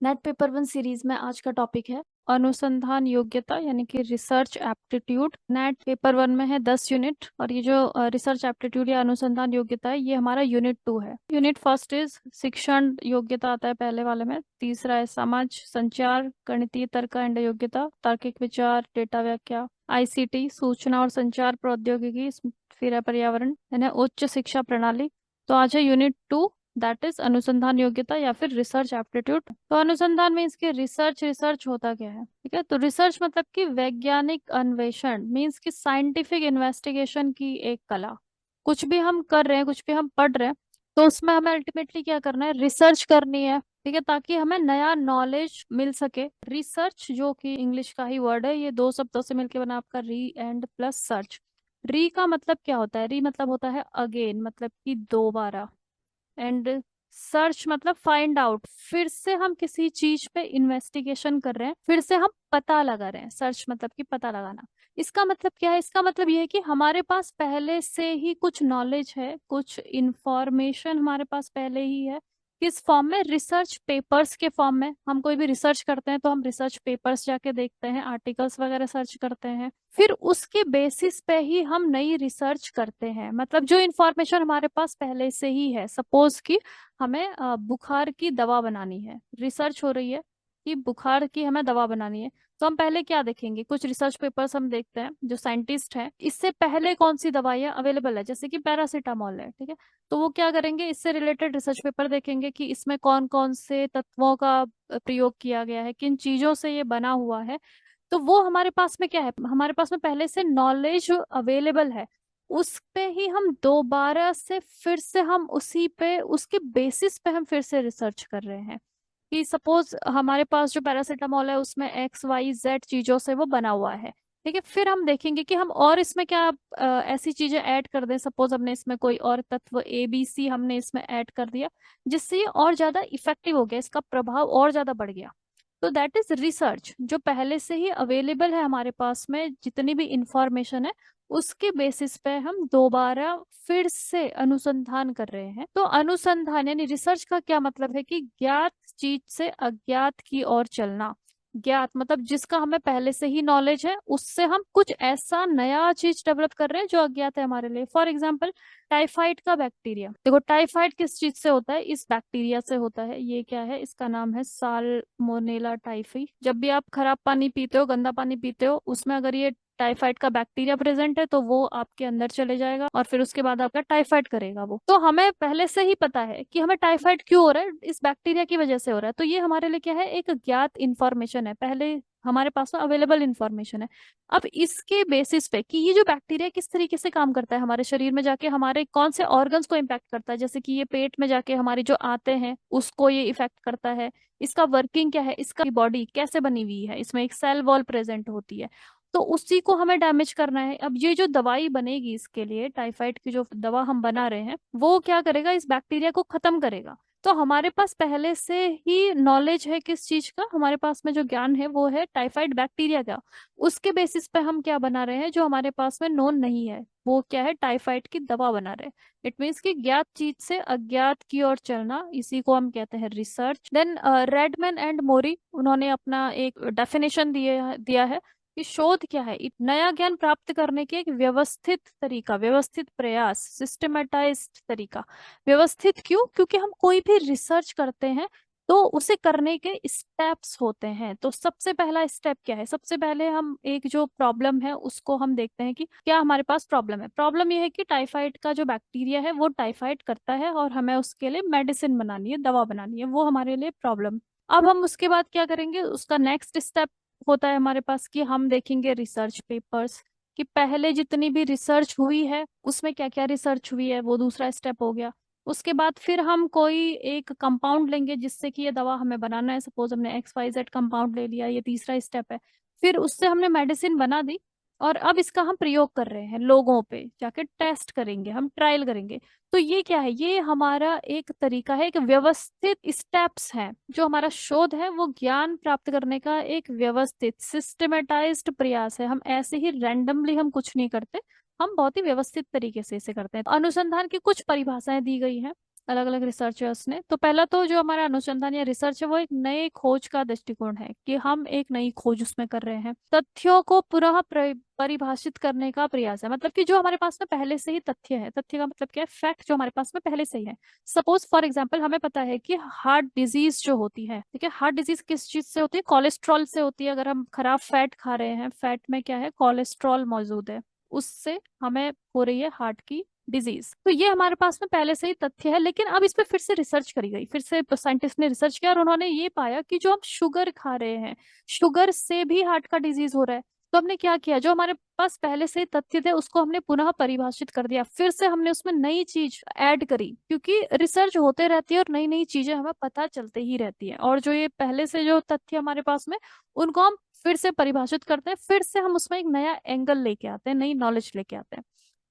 Net paper one series में आज का टॉपिक है अनुसंधान योग्यता यानी कि research aptitude. Net paper one में है 10 यूनिट और ये जो रिसर्च एप्टीट्यूड या अनुसंधान योग्यता है ये हमारा यूनिट 2 है। यूनिट फर्स्ट इज शिक्षण योग्यता आता है पहले वाले में। तीसरा है समाज संचार गणितीय तर्क एंड योग्यता, तार्किक विचार, डेटा व्याख्या, आईसीटी सूचना और संचार प्रौद्योगिकी, फिर है पर्यावरण, है उच्च शिक्षा प्रणाली। तो आज है यूनिट 2, दैट इज अनुसंधान योग्यता या फिर रिसर्च एप्टीट्यूड। तो अनुसंधान मीन्स कि रिसर्च होता क्या है, ठीक है। तो रिसर्च मतलब कि वैज्ञानिक अन्वेषण, मीन्स कि साइंटिफिक इन्वेस्टिगेशन की एक कला। कुछ भी हम कर रहे हैं, कुछ भी हम पढ़ रहे हैं, तो उसमें हमें अल्टीमेटली क्या करना है, रिसर्च करनी है, ठीक है, ताकि हमें नया नॉलेज मिल सके। रिसर्च जो कि इंग्लिश का ही वर्ड है, ये दो शब्दों से मिलकर बना आपका री एंड प्लस सर्च। री का मतलब क्या होता है, री मतलब होता है अगेन, मतलब कि दोबारा। एंड सर्च मतलब फाइंड आउट, फिर से हम किसी चीज पे इन्वेस्टिगेशन कर रहे हैं, फिर से हम पता लगा रहे हैं। सर्च मतलब कि पता लगाना। इसका मतलब क्या है, इसका मतलब ये है कि हमारे पास पहले से ही कुछ नॉलेज है, कुछ इंफॉर्मेशन हमारे पास पहले ही है। किस फॉर्म में, रिसर्च पेपर्स के फॉर्म में। हम कोई भी रिसर्च करते हैं तो हम रिसर्च पेपर्स जाके देखते हैं, आर्टिकल्स वगैरह सर्च करते हैं, फिर उसके बेसिस पे ही हम नई रिसर्च करते हैं। मतलब जो इन्फॉर्मेशन हमारे पास पहले से ही है, सपोज कि हमें बुखार की दवा बनानी है, रिसर्च हो रही है कि बुखार की हमें दवा बनानी है, तो हम पहले क्या देखेंगे, कुछ रिसर्च पेपर्स हम देखते हैं, जो साइंटिस्ट हैं इससे पहले कौन सी दवाइयाँ अवेलेबल है, जैसे कि पैरासीटामोल है, ठीक है। तो वो क्या करेंगे, इससे रिलेटेड रिसर्च पेपर देखेंगे कि इसमें कौन कौन से तत्वों का प्रयोग किया गया है, किन चीजों से ये बना हुआ है। तो वो हमारे पास में क्या है, हमारे पास में पहले से नॉलेज अवेलेबल है। उस पे ही हम दोबारा से फिर से हम उसी पे, उसके बेसिस पे हम फिर से रिसर्च कर रहे हैं। कि सपोज हमारे पास जो पैरासीटामोल है उसमें एक्स वाई जेड चीजों से वो बना हुआ है, ठीक है। फिर हम देखेंगे कि हम और इसमें क्या ऐसी चीजें ऐड कर दें। सपोज हमने इसमें कोई और तत्व ए बी सी हमने इसमें ऐड कर दिया, जिससे ये और ज्यादा इफेक्टिव हो गया, इसका प्रभाव और ज्यादा बढ़ गया। तो दैट इज रिसर्च, जो पहले से ही अवेलेबल है हमारे पास में, जितनी भी इंफॉर्मेशन है उसके बेसिस पे हम दोबारा फिर से अनुसंधान कर रहे हैं। तो अनुसंधान यानी रिसर्च का क्या मतलब है कि ज्ञात चीज से अज्ञात की ओर चलना। ज्ञात मतलब जिसका हमें पहले से ही नॉलेज है, उससे हम कुछ ऐसा नया चीज डेवलप कर रहे हैं जो अज्ञात है हमारे लिए। फॉर एग्जाम्पल टाइफाइड का बैक्टीरिया, देखो टाइफाइड किस चीज से होता है, इस बैक्टीरिया से होता है। ये क्या है, इसका नाम है साल्मोनेला टाइफी। जब भी आप खराब पानी पीते हो, गंदा पानी पीते हो, उसमें अगर ये टाइफाइड का बैक्टीरिया प्रेजेंट है तो वो आपके अंदर चले जाएगा और फिर उसके बाद आपका टाइफाइड करेगा वो। तो हमें पहले से ही पता है कि हमें टाइफाइड क्यों हो रहा है, इस बैक्टीरिया की वजह से हो रहा है। तो ये हमारे लिए क्या है, एक ज्ञात इंफॉर्मेशन है, पहले हमारे पास में अवेलेबल इंफॉर्मेशन है। अब इसके बेसिस पे कि ये जो बैक्टीरिया किस तरीके से काम करता है, हमारे शरीर में जाके हमारे कौन से ऑर्गन्स को इम्पैक्ट करता है, जैसे कि ये पेट में जाके हमारी जो आते हैं उसको ये इफेक्ट करता है। इसका वर्किंग क्या है, इसका बॉडी कैसे बनी हुई है, इसमें एक सेल वॉल प्रेजेंट होती है, तो उसी को हमें डैमेज करना है। अब ये जो दवाई बनेगी इसके लिए, टाइफाइड की जो दवा हम बना रहे हैं, वो क्या करेगा, इस बैक्टीरिया को खत्म करेगा। तो हमारे पास पहले से ही नॉलेज है किस चीज का, हमारे पास में जो ज्ञान है वो है टाइफाइड बैक्टीरिया का। उसके बेसिस पे हम क्या बना रहे हैं जो हमारे पास में नोन नहीं है, वो क्या है, टाइफाइड की दवा बना रहे हैं। इट मीन्स कि ज्ञात चीज से अज्ञात की ओर चलना, इसी को हम कहते हैं रिसर्च। देन रेडमैन एंड मोरी, उन्होंने अपना एक डेफिनेशन दिया है कि शोध क्या है, एक नया ज्ञान प्राप्त करने के एक व्यवस्थित तरीका, व्यवस्थित प्रयास, सिस्टमेटाइज्ड तरीका। व्यवस्थित क्यों, क्योंकि हम कोई भी रिसर्च करते हैं तो उसे करने के स्टेप्स होते हैं। तो सबसे पहला स्टेप क्या है, सबसे पहले हम एक जो प्रॉब्लम है उसको हम देखते हैं कि क्या हमारे पास प्रॉब्लम है। प्रॉब्लम ये है कि टाइफाइड का जो बैक्टीरिया है वो टाइफाइड करता है और हमें उसके लिए मेडिसिन बनानी है, दवा बनानी है, वो हमारे लिए प्रॉब्लम। अब हम उसके बाद क्या करेंगे, उसका नेक्स्ट स्टेप होता है हमारे पास कि हम देखेंगे रिसर्च पेपर्स, कि पहले जितनी भी रिसर्च हुई है उसमें क्या क्या रिसर्च हुई है, वो दूसरा स्टेप हो गया। उसके बाद फिर हम कोई एक कंपाउंड लेंगे जिससे कि ये दवा हमें बनाना है, सपोज हमने XYZ कंपाउंड ले लिया, ये तीसरा स्टेप है। फिर उससे हमने मेडिसिन बना दी और अब इसका हम प्रयोग कर रहे हैं, लोगों पे जाके टेस्ट करेंगे, हम ट्रायल करेंगे। तो ये क्या है, ये हमारा एक तरीका है, एक व्यवस्थित स्टेप्स हैं। जो हमारा शोध है वो ज्ञान प्राप्त करने का एक व्यवस्थित सिस्टमेटाइज्ड प्रयास है। हम ऐसे ही रैंडमली हम कुछ नहीं करते, हम बहुत ही व्यवस्थित तरीके से इसे करते हैं। तो अनुसंधान की कुछ परिभाषाएं दी गई हैं। अलग अलग रिसर्चर्स ने। तो पहला तो जो हमारा अनुसंधान या रिसर्च है वो एक नए खोज का दृष्टिकोण है कि हम एक नई खोज उसमें कर रहे हैं। तथ्यों को पुनः परिभाषित करने का प्रयास है, मतलब कि जो हमारे पास में पहले से ही तथ्य है, तथ्य का मतलब क्या है, फैक्ट जो हमारे पास में पहले से ही है। सपोज फॉर एग्जाम्पल हमें पता है कि हार्ट डिजीज जो होती है, ठीक है, हार्ट डिजीज किस चीज से होती है, कोलेस्ट्रॉल से होती है। अगर हम खराब फैट खा रहे हैं, फैट में क्या है, कोलेस्ट्रॉल मौजूद है, उससे हमें हो रही है हार्ट की डिजीज। तो ये हमारे पास में पहले से ही तथ्य है। लेकिन अब इस पे फिर से रिसर्च करी गई, फिर से साइंटिस्ट ने रिसर्च किया और उन्होंने ये पाया कि जो हम शुगर खा रहे हैं, शुगर से भी हार्ट का डिजीज हो रहा है। तो हमने क्या किया, जो हमारे पास पहले से ही तथ्य थे उसको हमने पुनः परिभाषित कर दिया, फिर से हमने उसमें नई चीज ऐड करी, क्योंकि रिसर्च होते रहती है और नई नई चीजें हमें पता चलते ही रहती है। और जो ये पहले से जो तथ्य हमारे पास में, उनको हम फिर से परिभाषित करते हैं, फिर से हम उसमें एक नया एंगल लेके आते हैं, नई नॉलेज लेके आते हैं।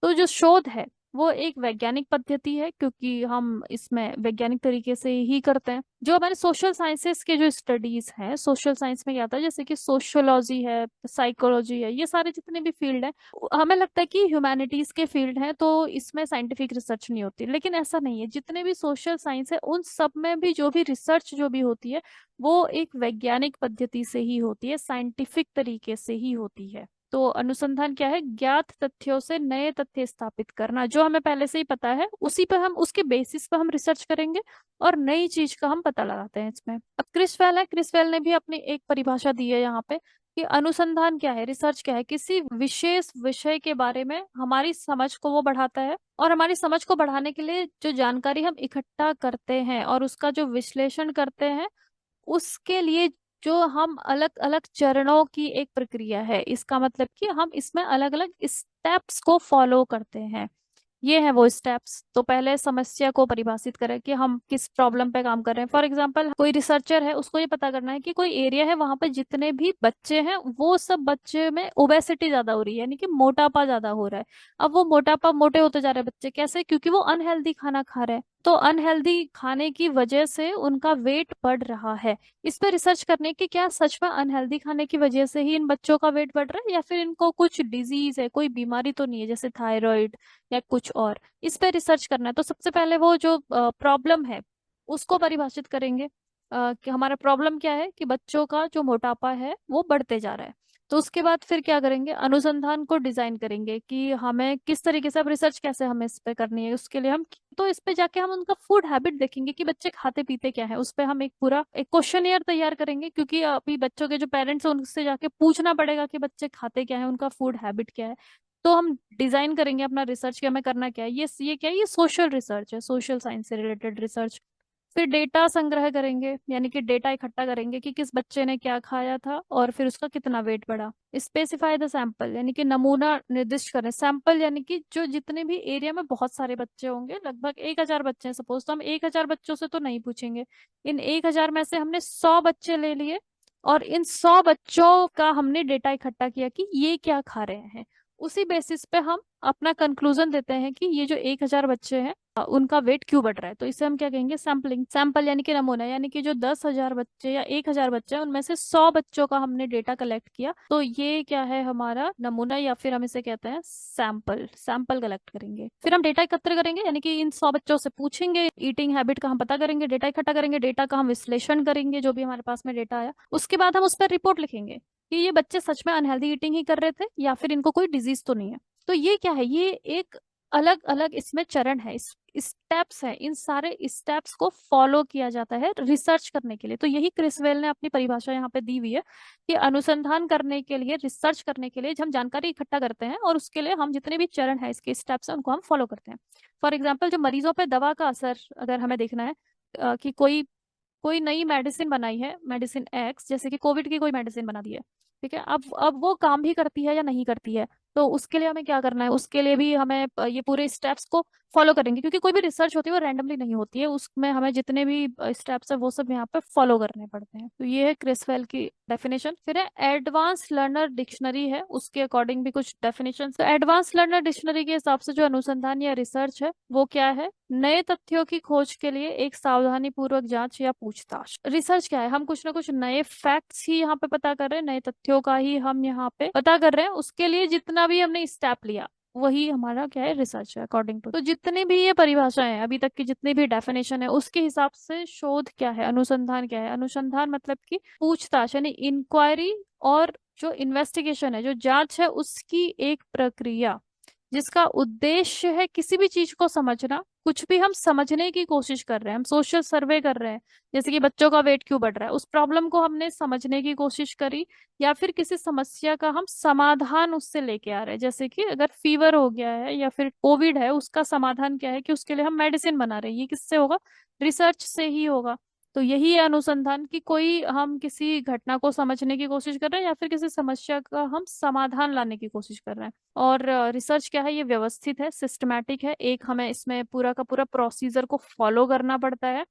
तो जो शोध है वो एक वैज्ञानिक पद्धति है, क्योंकि हम इसमें वैज्ञानिक तरीके से ही करते हैं। जो हमारे सोशल साइंसेस के जो स्टडीज हैं, सोशल साइंस में क्या आता है, जैसे कि सोशियोलॉजी है, साइकोलॉजी है, ये सारे जितने भी फील्ड हैं, हमें लगता है कि ह्यूमैनिटीज के फील्ड हैं तो इसमें साइंटिफिक रिसर्च नहीं होती, लेकिन ऐसा नहीं है। जितने भी सोशल साइंस है उन सब में भी जो भी रिसर्च जो भी होती है वो एक वैज्ञानिक पद्धति से ही होती है, साइंटिफिक तरीके से ही होती है। तो अनुसंधान क्या है, ज्ञात तथ्यों से नए तथ्य स्थापित करना। जो हमें पहले से ही पता है उसी पर हम, उसके बेसिस पर हम रिसर्च करेंगे और नई चीज का हम पता लगाते हैं इसमें। अब क्रिसवेल है, क्रिसवेल ने भी अपनी एक परिभाषा दी है यहाँ पे कि अनुसंधान क्या है, रिसर्च क्या है, किसी विशेष विषय के बारे में हमारी समझ को वो बढ़ाता है, और हमारी समझ को बढ़ाने के लिए जो जानकारी हम इकट्ठा करते हैं और उसका जो विश्लेषण करते हैं, उसके लिए जो हम अलग अलग चरणों की एक प्रक्रिया है, इसका मतलब कि हम इसमें अलग अलग स्टेप्स को फॉलो करते हैं। ये है वो स्टेप्स। तो पहले समस्या को परिभाषित करें कि हम किस प्रॉब्लम पे काम कर रहे हैं। फॉर एग्जांपल कोई रिसर्चर है, उसको ये पता करना है कि कोई एरिया है वहां पे जितने भी बच्चे हैं वो सब बच्चे में ओबेसिटी ज्यादा हो रही है, यानी कि मोटापा ज्यादा हो रहा है। अब वो मोटापा, मोटे होते जा रहे हैं बच्चे, कैसे, क्योंकि वो अनहेल्दी खाना खा रहे हैं। तो अनहेल्दी खाने की वजह से उनका वेट बढ़ रहा है। इस पे रिसर्च करने की, क्या सच में अनहेल्दी खाने की वजह से ही इन बच्चों का वेट बढ़ रहा है, या फिर इनको कुछ डिजीज है, कोई बीमारी तो नहीं है जैसे थायराइड या कुछ और। इस पे रिसर्च करना है। तो सबसे पहले वो जो प्रॉब्लम है उसको परिभाषित करेंगे, कि हमारा प्रॉब्लम क्या है, कि बच्चों का जो मोटापा है वो बढ़ते जा रहा है। तो उसके बाद फिर क्या करेंगे, अनुसंधान को डिजाइन करेंगे कि हमें किस तरीके से, अब रिसर्च कैसे हमें इस पे करनी है, उसके लिए हम, तो इस पे जाके हम उनका फूड हैबिट देखेंगे कि बच्चे खाते पीते क्या है। उस पे हम एक पूरा एक क्वेश्चनियर तैयार करेंगे, क्योंकि अभी बच्चों के जो पेरेंट्स हैं उनसे जाके पूछना पड़ेगा कि बच्चे खाते क्या है, उनका फूड हैबिट क्या है। तो हम डिजाइन करेंगे अपना रिसर्च कि हमें करना क्या है। ये क्या है, ये सोशल रिसर्च है, सोशल साइंस से रिलेटेड रिसर्च। फिर डेटा संग्रह करेंगे, यानी कि डेटा इकट्ठा करेंगे कि किस बच्चे ने क्या खाया था और फिर उसका कितना वेट बढ़ा। स्पेसिफाई द सैंपल, यानी कि नमूना निर्दिष्ट करें। सैंपल यानी कि जो जितने भी एरिया में बहुत सारे बच्चे होंगे, लगभग 1,000 बच्चे हैं सपोज, तो हम 1,000 बच्चों से तो नहीं पूछेंगे। इन 1,000 में से हमने 100 बच्चे ले लिए और इन 100 बच्चों का हमने डेटा इकट्ठा किया कि ये क्या खा रहे हैं। उसी बेसिस पे हम अपना कंक्लूजन देते हैं कि ये जो 1,000 बच्चे हैं उनका वेट क्यों बढ़ रहा है। तो इसे हम क्या कहेंगे, सैम्पलिंग। सैंपल यानी कि नमूना, यानी कि जो 10,000 बच्चे या 1,000 बच्चे हैं उनमें से 100 बच्चों का हमने डेटा कलेक्ट किया, तो ये क्या है, हमारा नमूना, या फिर हम इसे कहते हैं सैंपल। सैंपल कलेक्ट करेंगे, फिर हम डेटा एकत्र करेंगे, यानी कि इन 100 बच्चों से पूछेंगे, ईटिंग हैबिट का हम पता करेंगे, डेटा इकट्ठा करेंगे, डेटा का हम विश्लेषण करेंगे, जो भी हमारे पास में डेटा आया उसके बाद हम उस पर रिपोर्ट लिखेंगे कि ये बच्चे सच में अनहेल्दी ईटिंग ही कर रहे थे या फिर इनको कोई डिजीज तो नहीं है। तो ये क्या है, ये एक अलग अलग इसमें चरण है, इस स्टेप्स है। इन सारे स्टेप्स को फॉलो किया जाता है रिसर्च करने के लिए। तो यही क्रिसवेल ने अपनी परिभाषा यहाँ पे दी हुई है कि अनुसंधान करने के लिए, रिसर्च करने के लिए हम जानकारी इकट्ठा करते हैं और उसके लिए हम जितने भी चरण है, इसके स्टेप्स हैं, उनको हम फॉलो करते हैं। फॉर एग्जाम्पल जो मरीजों पे दवा का असर अगर हमें देखना है, कि कोई कोई नई मेडिसिन बनाई है, मेडिसिन एक्स, जैसे कि कोविड की कोई मेडिसिन बना दी है, ठीक है, अब वो काम भी करती है या नहीं करती है। तो उसके लिए हमें क्या करना है, उसके लिए भी हमें ये पूरे स्टेप्स को फॉलो करेंगे, क्योंकि कोई भी रिसर्च होती है वो रैंडमली नहीं होती है, उसमें हमें जितने भी स्टेप्स है वो सब यहाँ पे फॉलो करने पड़ते हैं। तो ये है क्रिसवेल की डेफिनेशन। फिर है एडवांस लर्नर डिक्शनरी है, उसके अकॉर्डिंग भी कुछ डेफिनेशन। तो एडवांस लर्नर डिक्शनरी के हिसाब से जो अनुसंधान या रिसर्च है वो क्या है, नए तथ्यों की खोज के लिए एक सावधानी पूर्वक जांच या पूछताछ। रिसर्च क्या है, हम कुछ ना कुछ नए फैक्ट्स ही यहाँ पे पता कर रहे हैं, नए तथ्यों का ही हम यहाँ पे पता कर रहे हैं। उसके लिए जितना भी हमने स्टेप लिया, वही हमारा क्या है, रिसर्च है अकॉर्डिंग टू। तो जितनी भी ये परिभाषाएं हैं अभी तक की, जितनी भी डेफिनेशन है, उसके हिसाब से शोध क्या है, अनुसंधान क्या है। अनुसंधान मतलब कि पूछताछ यानी इंक्वायरी, और जो इन्वेस्टिगेशन है, जो जांच है, उसकी एक प्रक्रिया जिसका उद्देश्य है किसी भी चीज को समझना। कुछ भी हम समझने की कोशिश कर रहे हैं, हम सोशल सर्वे कर रहे हैं, जैसे कि बच्चों का वेट क्यों बढ़ रहा है, उस प्रॉब्लम को हमने समझने की कोशिश करी, या फिर किसी समस्या का हम समाधान उससे लेके आ रहे हैं। जैसे कि अगर फीवर हो गया है या फिर कोविड है, उसका समाधान क्या है कि उसके लिए हम मेडिसिन बना रहे हैं। ये किससे होगा? रिसर्च से ही होगा। तो यही है अनुसंधान, की कोई हम किसी घटना को समझने की कोशिश कर रहे हैं या फिर किसी समस्या का हम समाधान लाने की कोशिश कर रहे हैं। और रिसर्च क्या है, ये व्यवस्थित है, सिस्टमैटिक है। एक हमें इसमें पूरा का पूरा प्रोसीजर को फॉलो करना पड़ता है,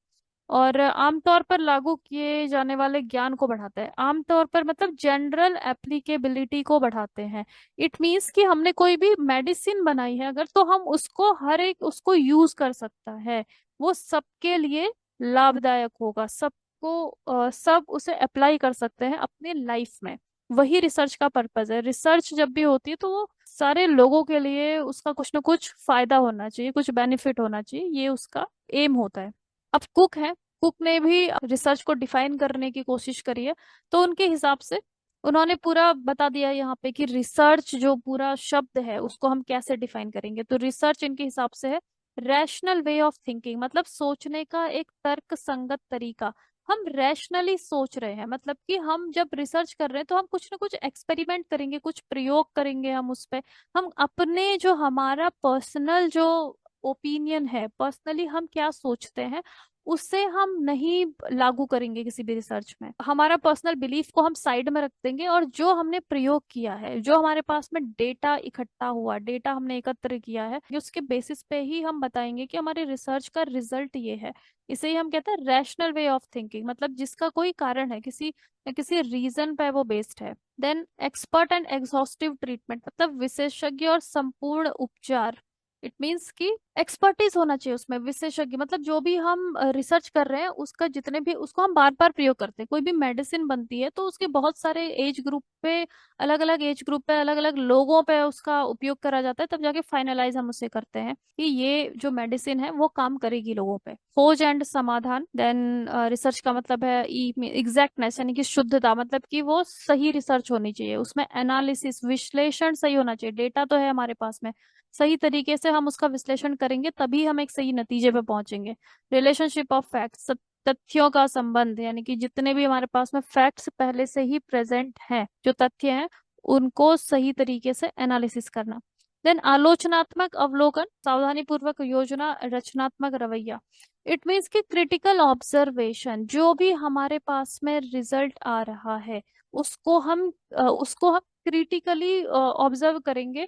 और आमतौर पर लागू किए जाने वाले ज्ञान को बढ़ाता है। आमतौर पर मतलब जनरल एप्लीकेबिलिटी को बढ़ाते हैं। इट मीन्स कि हमने कोई भी मेडिसिन बनाई है अगर, तो हम उसको हर एक उसको यूज कर सकता है, वो सबके लिए लाभदायक होगा, सबको सब उसे अप्लाई कर सकते हैं अपने लाइफ में। वही रिसर्च का पर्पज है। रिसर्च जब भी होती है तो वो सारे लोगों के लिए उसका कुछ ना कुछ फायदा होना चाहिए, कुछ बेनिफिट होना चाहिए, ये उसका एम होता है। अब कुक है, कुक ने भी रिसर्च को डिफाइन करने की कोशिश करी है। तो उनके हिसाब से उन्होंने पूरा बता दिया यहाँ पे कि रिसर्च जो पूरा शब्द है उसको हम कैसे डिफाइन करेंगे। तो रिसर्च इनके हिसाब से है रैशनल वे ऑफ थिंकिंग, मतलब सोचने का एक तर्क संगत तरीका। हम रैशनली सोच रहे हैं, मतलब कि हम जब रिसर्च कर रहे हैं तो हम कुछ ना कुछ एक्सपेरिमेंट करेंगे, कुछ प्रयोग करेंगे हम उस पे। हम अपने जो हमारा पर्सनल जो ओपिनियन है, पर्सनली हम क्या सोचते हैं, उससे हम नहीं लागू करेंगे किसी भी रिसर्च में। हमारा पर्सनल बिलीफ को हम साइड में रख देंगे, और जो हमने प्रयोग किया है, जो हमारे पास में डेटा इकट्ठा हुआ, डेटा हमने एकत्र किया है, उसके बेसिस पे ही हम बताएंगे कि हमारे रिसर्च का रिजल्ट ये है। इसे ही हम कहते हैं रैशनल वे ऑफ थिंकिंग, मतलब जिसका कोई कारण है, किसी किसी रीजन पे वो बेस्ड है। Then expert and exhaustive treatment, मतलब विशेषज्ञ और संपूर्ण उपचार। इट मीन्स कि एक्सपर्टीज होना चाहिए उसमें, विशेषज्ञ, मतलब जो भी हम रिसर्च कर रहे हैं उसका जितने भी, उसको हम बार बार प्रयोग करते हैं। कोई भी मेडिसिन बनती है तो उसके बहुत सारे एज ग्रुप पे, अलग अलग एज ग्रुप पे, अलग अलग लोगों पे उसका उपयोग करा जाता है, तब जाके फाइनलाइज हम उसे करते हैं कि ये जो मेडिसिन है वो काम करेगी लोगों पे। खोज एंड समाधान। देन रिसर्च का मतलब है एग्जैक्टनेस, यानी कि शुद्धता, मतलब कि वो सही रिसर्च होनी चाहिए, उसमें एनालिसिस, विश्लेषण सही होना चाहिए। डेटा तो है हमारे पास में, सही तरीके से हम उसका विश्लेषण करेंगे तभी हम एक सही नतीजे पे पहुंचेंगे। रिलेशनशिप ऑफ फैक्ट्स, तथ्यों का संबंध, यानी कि जितने भी हमारे पास में फैक्ट्स पहले से ही प्रेजेंट हैं, जो तथ्य हैं, उनको सही तरीके से एनालिसिस करना। देन आलोचनात्मक अवलोकन, सावधानी पूर्वक योजना, रचनात्मक रवैया। इट मीन्स कि क्रिटिकल ऑब्जर्वेशन, जो भी हमारे पास में रिजल्ट आ रहा है उसको हम क्रिटिकली ऑब्जर्व करेंगे।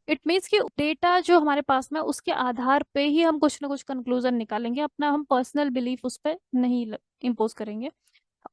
इट मीन्स कि डेटा जो हमारे पास में उसके आधार पे ही हम कुछ ना कुछ कंक्लूजन निकालेंगे, अपना हम पर्सनल बिलीफ उस पर नहीं इम्पोज करेंगे।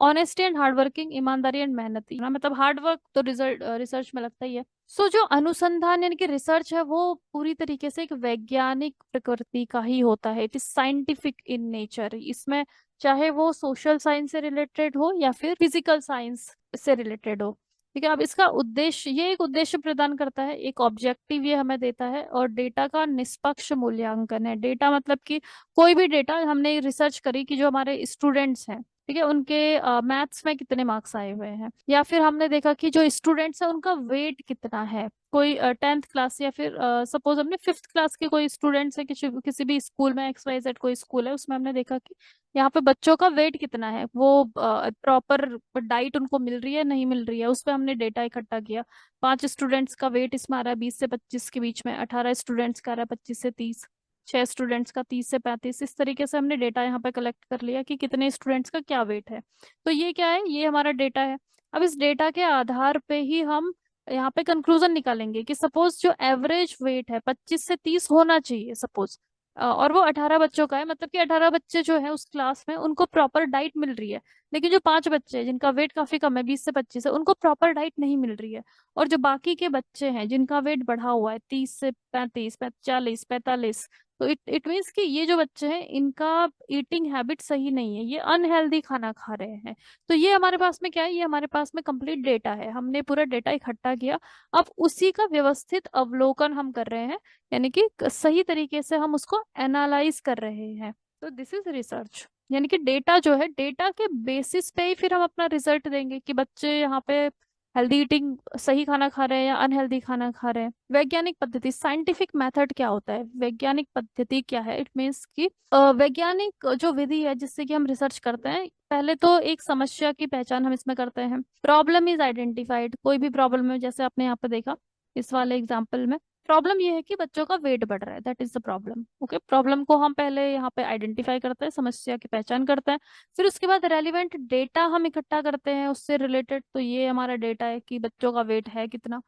ऑनेस्टी एंड हार्डवर्किंग, ईमानदारी एंड मेहनती ना, मतलब हार्डवर्क तो रिजल्ट रिसर्च में लगता ही है। सो जो अनुसंधान यानी कि रिसर्च है वो पूरी तरीके से एक वैज्ञानिक प्रकृति का ही होता है। It is scientific in nature. इसमें चाहे वो सोशल साइंस से रिलेटेड हो या फिर फिजिकल साइंस से रिलेटेड हो, ठीक है। अब इसका उद्देश्य, ये एक उद्देश्य प्रदान करता है, एक ऑब्जेक्टिव ये हमें देता है, और डेटा का निष्पक्ष मूल्यांकन है। डेटा मतलब कि कोई भी डेटा हमने रिसर्च करी कि जो हमारे स्टूडेंट्स हैं, ठीक है, उनके मैथ्स में कितने मार्क्स आए हुए हैं, या फिर हमने देखा कि जो स्टूडेंट्स हैं उनका वेट कितना है। कोई 10th क्लास या फिर सपोज हमने 5th क्लास के कोई स्टूडेंट्स है, किसी किसी भी स्कूल में, XYZ कोई स्कूल है, उसमें हमने देखा कि यहाँ पे बच्चों का वेट कितना है, वो प्रॉपर डाइट उनको मिल रही है नहीं मिल रही है, उस पर हमने डेटा इकट्ठा किया। 5 स्टूडेंट्स का वेट इसमें आ रहा है 20 से 25 के बीच में, 18 स्टूडेंट्स का आ रहा है 25 से 30, 6 स्टूडेंट्स का 30 से 35। इस तरीके से हमने डेटा यहाँ पे कलेक्ट कर लिया कि कितने स्टूडेंट्स का क्या वेट है। तो ये क्या है, ये हमारा डेटा है। अब इस डेटा के आधार पे ही हम यहाँ पे कंक्लूजन निकालेंगे कि सपोज जो एवरेज वेट है 25 से 30 होना चाहिए सपोज, और वो 18 बच्चों का है, मतलब कि 18 बच्चे जो है उस क्लास में उनको प्रॉपर डाइट मिल रही है। लेकिन जो 5 बच्चे हैं जिनका वेट काफी कम है, 20 से 25 है, उनको प्रॉपर डाइट नहीं मिल रही है। और जो बाकी के बच्चे हैं जिनका वेट बढ़ा हुआ है 30 से 35, 40, 45, तो इट मीन्स कि ये जो बच्चे हैं इनका ईटिंग हैबिट सही नहीं है, ये अनहेल्दी खाना खा रहे हैं। तो ये हमारे पास में क्या है, ये हमारे पास में कंप्लीट डेटा है, हमने पूरा डेटा इकट्ठा किया। अब उसी का व्यवस्थित अवलोकन हम कर रहे हैं, यानी कि सही तरीके से हम उसको एनालाइज कर रहे हैं। तो दिस इज रिसर्च, यानी कि डेटा जो है, डेटा के बेसिस पे ही फिर हम अपना रिजल्ट देंगे कि बच्चे यहाँ पे हेल्दी ईटिंग, सही खाना खा रहे हैं या अनहेल्दी खाना खा रहे हैं। वैज्ञानिक पद्धति, साइंटिफिक मेथड क्या होता है, वैज्ञानिक पद्धति क्या है, इट मीन्स कि वैज्ञानिक जो विधि है जिससे कि हम रिसर्च करते हैं, पहले तो एक समस्या की पहचान हम इसमें करते हैं। प्रॉब्लम इज आइडेंटिफाइड, कोई भी प्रॉब्लम है, जैसे आपने यहाँ पे देखा इस वाले एग्जाम्पल में, प्रॉब्लम ये है कि बच्चों का वेट बढ़ रहा है, that is the problem. Okay, problem को हम पहले यहाँ पे आइडेंटिफाई करते हैं, समस्या की पहचान करते हैं। फिर उसके बाद रेलिवेंट डेटा हम इकट्ठा करते हैं उससे रिलेटेड, तो ये हमारा डेटा है कि बच्चों का वेट है कितना।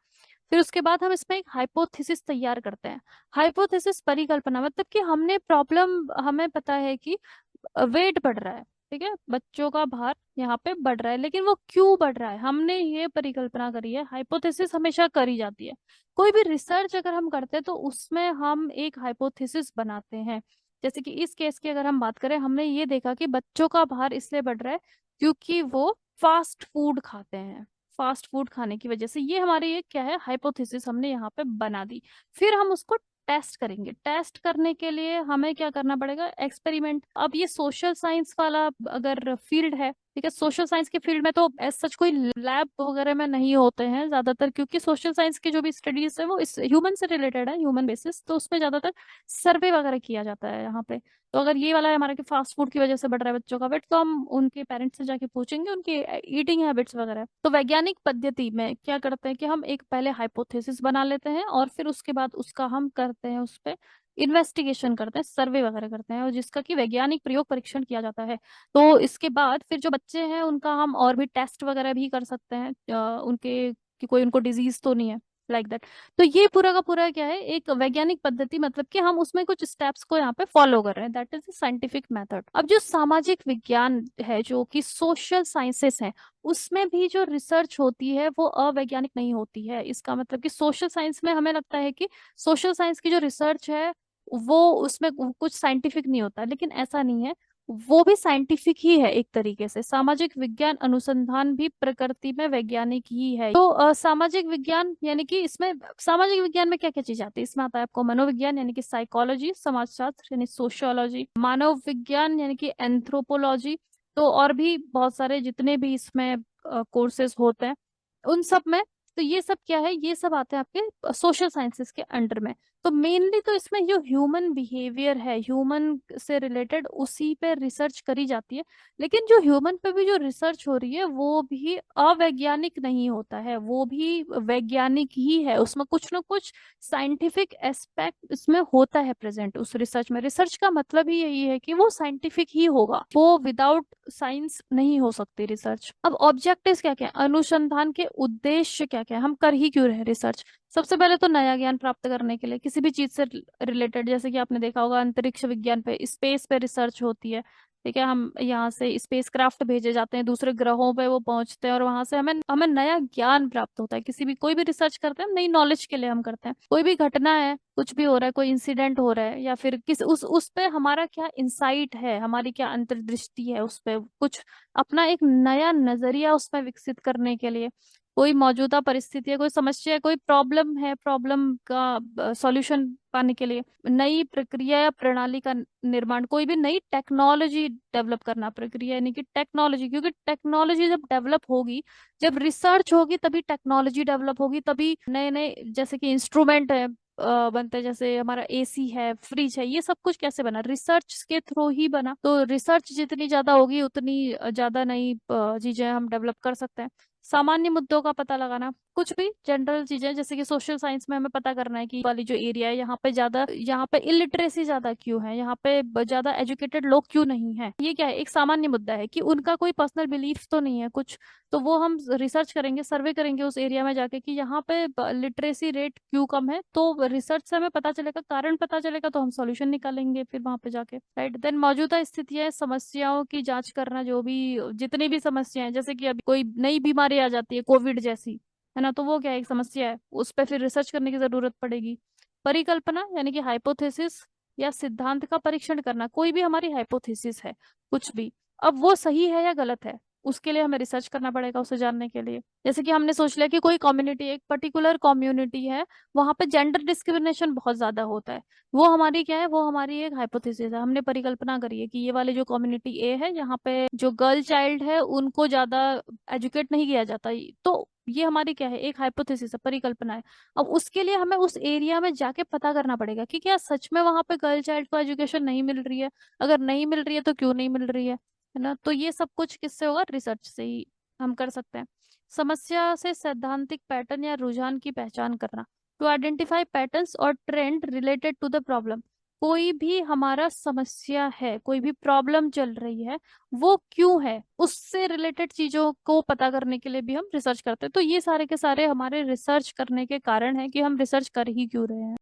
फिर उसके बाद हम इसमें एक हाइपोथेसिस तैयार करते हैं। हाइपोथेसिस परिकल्पना, मतलब कि हमने प्रॉब्लम, हमें पता है कि वेट बढ़ रहा है, ठीक है, बच्चों का भार यहाँ पे बढ़ रहा है, लेकिन वो क्यों बढ़ रहा है, हमने ये परिकल्पना करी है। हाइपोथेसिस हमेशा करी जाती है, कोई भी रिसर्च अगर हम करते हैं तो उसमें हम एक हाइपोथेसिस बनाते हैं। जैसे कि इस केस की अगर हम बात करें, हमने ये देखा कि बच्चों का भार इसलिए बढ़ रहा है क्योंकि वो फास्ट फूड खाते हैं, फास्ट फूड खाने की वजह से। ये हमारी एक क्या है, हाइपोथेसिस हमने यहाँ पे बना दी। फिर हम उसको टेस्ट करेंगे, टेस्ट करने के लिए हमें क्या करना पड़ेगा, एक्सपेरिमेंट। अब ये सोशल साइंस वाला अगर फील्ड है, ठीक है, सोशल साइंस के फील्ड में तो एज सच कोई लैब वगैरह में नहीं होते हैं ज्यादातर, क्योंकि सोशल साइंस की जो भी स्टडीज है वो इस ह्यूमन से रिलेटेड है, ह्यूमन बेसिस, तो उसमें ज्यादातर सर्वे वगैरह किया जाता है यहाँ पे। तो अगर ये वाला है हमारा कि फास्ट फूड की वजह से बढ़ रहा है बच्चों का वेट, तो हम उनके पेरेंट्स से जाके पूछेंगे उनकी ईटिंग हैबिट्स वगैरह। तो वैज्ञानिक पद्धति में क्या करते हैं कि हम एक पहले हाइपोथेसिस बना लेते हैं, और फिर उसके बाद उसका हम करते हैं उस पे इन्वेस्टिगेशन करते हैं, सर्वे वगैरह करते हैं, और जिसका कि वैज्ञानिक प्रयोग परीक्षण किया जाता है। तो इसके बाद फिर जो बच्चे हैं उनका हम और भी टेस्ट वगैरह भी कर सकते हैं, उनके कि कोई उनको डिजीज तो नहीं है, लाइक दैट। तो ये पूरा का पूरा क्या है, एक वैज्ञानिक पद्धति, मतलब कि हम उसमें कुछ स्टेप्स को यहाँ पे फॉलो कर रहे हैं, दैट इज साइंटिफिक मेथड। अब जो सामाजिक विज्ञान है, जो कि सोशल साइंसेस है, उसमें भी जो रिसर्च होती है वो अवैज्ञानिक नहीं होती है। इसका मतलब कि सोशल साइंस में हमें लगता है कि सोशल साइंस की जो रिसर्च है वो उसमें कुछ साइंटिफिक नहीं होता, लेकिन ऐसा नहीं है, वो भी साइंटिफिक ही है एक तरीके से। सामाजिक विज्ञान अनुसंधान भी प्रकृति में वैज्ञानिक ही है। तो सामाजिक विज्ञान यानी कि इसमें, सामाजिक विज्ञान में क्या क्या चीज आती है, इसमें आता है आपको मनोविज्ञान यानी कि साइकोलॉजी, समाजशास्त्र यानी सोशियोलॉजी, मानव विज्ञान यानी कि एंथ्रोपोलॉजी, तो और भी बहुत सारे जितने भी इसमें कोर्सेज होते हैं उन सब में। तो ये सब क्या है, ये सब आते हैं आपके सोशल साइंसेस के अंडर में। तो मेनली तो इसमें जो ह्यूमन बिहेवियर है, ह्यूमन से रिलेटेड, उसी पे रिसर्च करी जाती है। लेकिन जो ह्यूमन पे भी जो रिसर्च हो रही है वो भी अवैज्ञानिक नहीं होता है, वो भी वैज्ञानिक ही है, उसमें कुछ ना कुछ साइंटिफिक एस्पेक्ट इसमें होता है प्रेजेंट उस रिसर्च में। रिसर्च का मतलब ही यही है कि वो साइंटिफिक ही होगा, वो विदाउट साइंस नहीं हो सकती रिसर्च। अब ऑब्जेक्टिव्स क्या क्या है, अनुसंधान के उद्देश्य क्या क्या है, हम कर ही क्यों रहे रिसर्च। सबसे पहले तो नया ज्ञान प्राप्त करने के लिए, किसी भी चीज से रिलेटेड, जैसे कि आपने देखा होगा अंतरिक्ष विज्ञान पे, स्पेस पे रिसर्च होती है, ठीक है, हम यहाँ से स्पेस क्राफ्ट भेजे जाते हैं दूसरे ग्रहों पे, वो पहुंचते हैं और वहां से हमें हमें नया ज्ञान प्राप्त होता है। किसी भी कोई भी रिसर्च करते हैं नई नॉलेज के लिए हम करते हैं। कोई भी घटना है, कुछ भी हो रहा है, कोई इंसिडेंट हो रहा है, या फिर किस उस पे हमारा क्या इंसाइट है, हमारी क्या अंतर्दृष्टि है, उस पे कुछ अपना एक नया नजरिया उसमें विकसित करने के लिए, कोई मौजूदा परिस्थिति है, कोई समस्या है, कोई प्रॉब्लम है, प्रॉब्लम का सॉल्यूशन पाने के लिए नई प्रक्रिया या प्रणाली का निर्माण, कोई भी नई टेक्नोलॉजी डेवलप करना, प्रक्रिया यानी कि टेक्नोलॉजी, क्योंकि टेक्नोलॉजी जब डेवलप होगी, जब रिसर्च होगी, तभी टेक्नोलॉजी डेवलप होगी, तभी नए नए जैसे कि इंस्ट्रूमेंट है बनते हैं, जैसे हमारा एसी है, फ्रिज है, ये सब कुछ कैसे बना, रिसर्च के थ्रू ही बना। तो रिसर्च जितनी ज्यादा होगी उतनी ज्यादा नई चीजें हम डेवलप कर सकते हैं। सामान्य मुद्दों का पता लगाना, कुछ भी जनरल चीजें, जैसे कि सोशल साइंस में हमें पता करना है कि वाली जो एरिया है यहाँ पे इलिटरेसी ज्यादा क्यों है, यहाँ पे ज्यादा एजुकेटेड लोग क्यों नहीं है। ये क्या है, एक सामान्य मुद्दा है कि उनका कोई पर्सनल बिलीफ तो नहीं है कुछ। तो वो हम रिसर्च करेंगे, सर्वे करेंगे उस एरिया में जाके कि यहाँ पे लिटरेसी रेट क्यों कम है। तो रिसर्च से हमें पता चलेगा, कारण पता चलेगा, तो हम सॉल्यूशन निकालेंगे फिर वहां पे जाके, राइट। देन मौजूदा स्थितियां, समस्याओं की जांच करना, जो भी जितनी भी समस्याएं हैं, जैसे कि अभी कोई नई बीमारी आ जाती है कोविड जैसी, है ना, तो वो क्या है, एक समस्या है, उस पर फिर रिसर्च करने की जरूरत पड़ेगी। परिकल्पना यानी कि हाइपोथेसिस या सिद्धांत का परीक्षण करना, कोई भी हमारी हाइपोथेसिस है कुछ भी, अब वो सही है या गलत है, उसके लिए हमें रिसर्च करना पड़ेगा उसे जानने के लिए। जैसे कि हमने सोच लिया कि कोई कम्युनिटी, एक पर्टिकुलर कम्युनिटी है, वहां पे जेंडर डिस्क्रिमिनेशन बहुत ज्यादा होता है, वो हमारी क्या है, वो हमारी एक हाइपोथेसिस है, हमने परिकल्पना करी है कि ये वाले जो कम्युनिटी ए है, यहाँ पे जो गर्ल चाइल्ड है उनको ज्यादा एजुकेट नहीं किया जाता। तो ये हमारी क्या है, एक हाइपोथेसिस है, परिकल्पना है। अब उसके लिए हमें उस एरिया में जाके पता करना पड़ेगा कि क्या सच में वहां पे गर्ल चाइल्ड को एजुकेशन नहीं मिल रही है, अगर नहीं मिल रही है तो क्यों नहीं मिल रही है ना। तो ये सब कुछ किससे होगा, रिसर्च से ही हम कर सकते हैं। समस्या से सैद्धांतिक पैटर्न या रुझान की पहचान करना, टू आइडेंटिफाई पैटर्न्स और trend related to the problem. कोई भी हमारा समस्या है, कोई भी प्रॉब्लम चल रही है, वो क्यों है, उससे रिलेटेड चीजों को पता करने के लिए भी हम रिसर्च करते हैं। तो ये सारे के सारे हमारे रिसर्च करने के कारण है कि हम रिसर्च कर ही क्यों रहे हैं।